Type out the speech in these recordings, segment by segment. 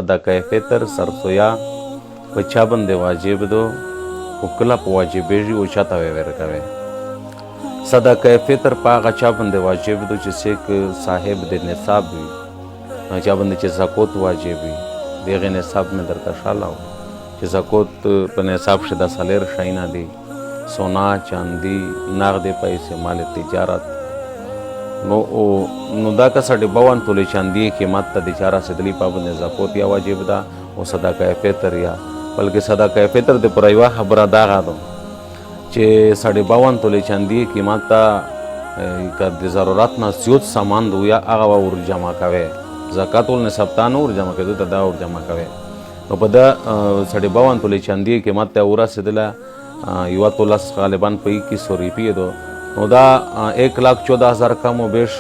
صدقه فطر سرسویا په چا باندې واجب دو او کله په واجبېږي او چاته ورکوي. صدقه فطر په هغه چا باندې واجب دو چې څوک صاحب د نصاب وي، چا باندې چې زکات واجب وي. د هغې نصاب مې درته ښاله و چې زکات په نصاب کښې د څلور شیونه دي: سونا، چاندي، نغدې پیسې، مال تجارت. نو دا که سړی 52 تولې چاندي قیمت ته د چا رسېدلي په باندې زکات یا واجب ده او صدقه فطر یا بلکې صدقه فطر د پر یوه خبره دغه ده چې سړی 52 تولې چاندي قیمت ته که د ضرورت نه زیات سامان دو یا هغه ور جمع کوي. زکات ول نصاب ته نه ور جمع کېدو ته دا ور جمع کوي. نو په دا سړی 52 تولې چاندي قیمت ته ورسېدله یوه توله غالبا په 2100 روپیې دو. نو دا 1,14,000 کم و بیش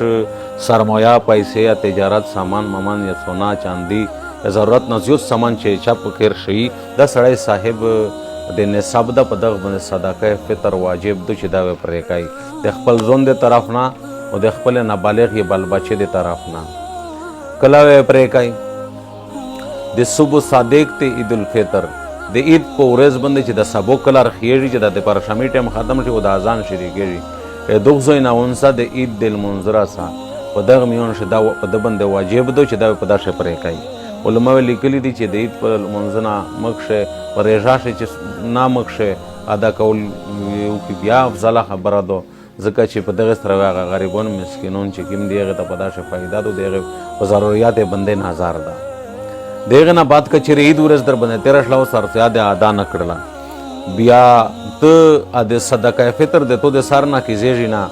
سرمایه پیسې یا تجارت سامان مامان یا سونا چاندي یا ضرورت نه زیات سامان چې چا په خیر شي دا سړی صاحب د نصاب ده په دغه باندې صدقه فطر واجب ده چې دا پرې کوي د خپل ځون د طرف نه او د خپل نابالغ یا بال بچې د طرف نه. کله پرې کوي د صبح صادق ته عید الفطر د عید په ورځ باندې چې د سبو کله رخیږي چې د پرشامي ټایم ختم شي او د اذان شروع کېږي دغه ځای نه ونسه د عید د لمونځ راسه په دغه میون چې دا په ده باندې واجب ده چې دا په داسې پرې کوي. علما لیکلي دي چې د عید په لمونځ نه مخکې په ریژه شي چې نه مخکې ادا کول یو کې بیا افضله خبره ده ځکه چې په دغه سره هغه غریبان مسکینون چې کوم دي هغې ته په داسې فایده ده د هغې په ضروریات یې بندې نظر ده. د هغې نه بعد که چېرې عید ورځ در باندې تېره شله او سرسیا دې ادا نه کړله بیا ته د صدقه فطر د تو د سر نه کیږي نه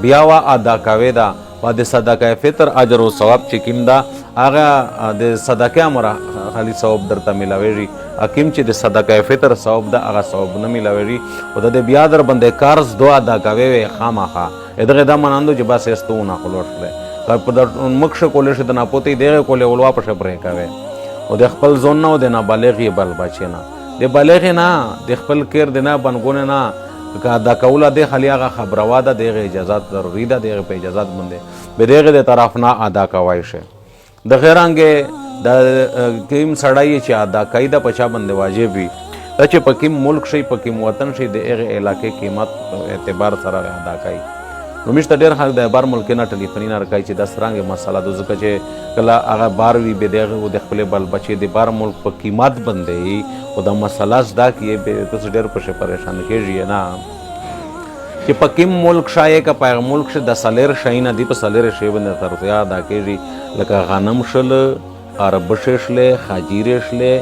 بیا وا ادا کوي دا و د صدقه فطر اجر او ثواب چې کوم دا هغه د صدقه امر خالي ثواب درته ملاويږي. حکیم چې د صدقه فطر ثواب دا هغه ثواب نه ملاويږي او د بیا در باندې قرض دعا ادا کوي خامخا دغه دا مناندو چې بس استونه خلوشله په مخ کولې شه د ناپوتې دغه کولې ولوا په شپره کوي او د خپل ځون نه او د نابالغ بل بچی نه د بالغ نه د خپل کیر د نه بنګونه نه که ادا کوله د خالي هغه خبروا ده دغه اجازت ضروري ده دغه په اجازت باندې به دغه د طرف نه ادا کوای شي. د غیرانګه د کیم سړی چې ادا کوي د پچا باندې واجب وي دا چې پکې ملک شي پکې وطن شي د هغه علاقې قیمت اعتبار سره ادا کوي. نو مشته ډېر خلک د بار ملک نه ټلیفوني نه راکوي چې دا څرنګه مسله ده ځکه چې کله هغه بار وي به دغه د خپلې بل بچې د بار ملک په قیمت باندې او دا مسله زده کړي به تاسو ډېر پسې پریشان کېږئ نه چې په کوم ملک شایې که په هغه ملک شي د څلور شی نه دي په څلور شی باندې ترتیا ادا کېږي لکه غنم شله اربشې شلې خاجیرې شلې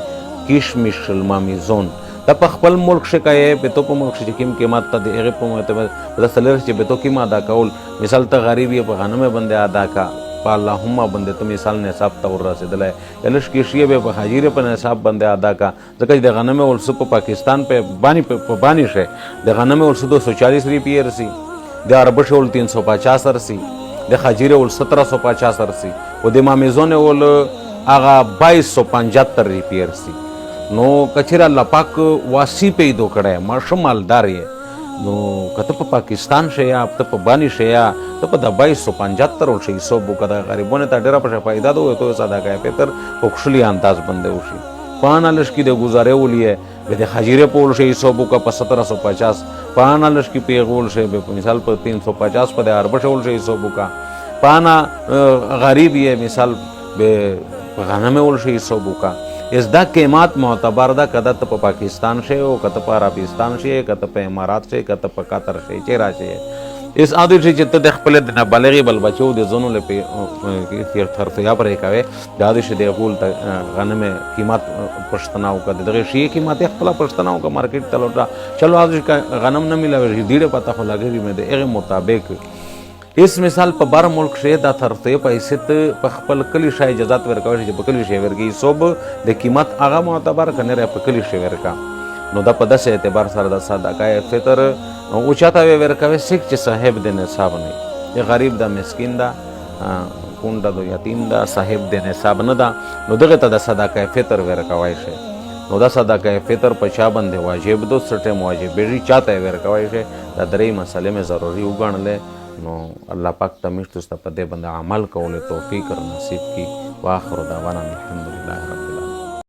کشمش شل مامیزون دا په خپل ملک شي کوي په تو په ملک شي کوم قیمت ته د هغې په معتبر د څلور چې به تو کوم ادا کول مثال ته غریب یې په غنم باندې ادا کا په اللهم باندې ته مثال نصاب ته ورسېدلی یلش کشیې به په حاجیرې په نصاب باندې ادا کا ځکه چې د غنم ولسو په پاکستان په بانی شي د غنم ولسو 240 روپیې رسي د اربش ول 350 رسي د خاجیرې ول 1750 رسي او د مامیزون ول هغه 2275 روپیې رسي. نو کچېره الله پاک واسی پیدا کړی ماشه مالدار یې نو که ته په پاکستان شې یا ته په بانی شې یا ته په د 2275 ورشي حساب وکړه د غریبانو ته ډېره پشه فایده ده تو صدقه فطر په خوشلي انداز باندې وشي. پانه لشکي د ګزارې ولیې به د خاجیرې په ولشي حساب وکړه په 1750 پانه لشکي په غول شي به مثال په 350 په د اربش ولشي حساب وکړه پانه غریب یې مثال به غنم ولشي حساب وکړه. اس دا قیمت معتبر ده کده ته په پاکستان شي او کته په عربستان شي کته په امارات شي کته په قطر شي چې راشي اس عادت شي چې ته د خپل د نابالغ بل بچو د زونو له په ترتیا پرې کوي دا د شي د غول غنم قیمت پښتنه او کده دغه شي قیمت خپل پښتنه او مارکیټ ته لوټا چلو از غنم نه ملاوي ډیره پته خو لګوي مې د هغه مطابق اس مثال په بار ملک شي دا ترته پیسې ته په خپل کلی شای اجازه ورکوي چې په کلی شي ورګي صوب د قیمت هغه معتبر کنه په کلی شي ورکا نو دا په داسې اعتبار سره د صدقه فطر او چاته ورکوي سیک چې صاحب د نصاب نه دی غریب دا مسکین دا کونډه دا یتیم دا صاحب د نصاب نه دا نو دغه ته د صدقه فطر ورکوي شي. نو دا صدقه فطر په چا باندې واجب دو سټه واجب به چاته ورکوي شي دا درې مسلې مې ضروري وګڼلې. نو الله پاک ته مشتو ست په دې باندې عمل کولو توفیق او نصیب کی واخر دعوانا الحمدلله.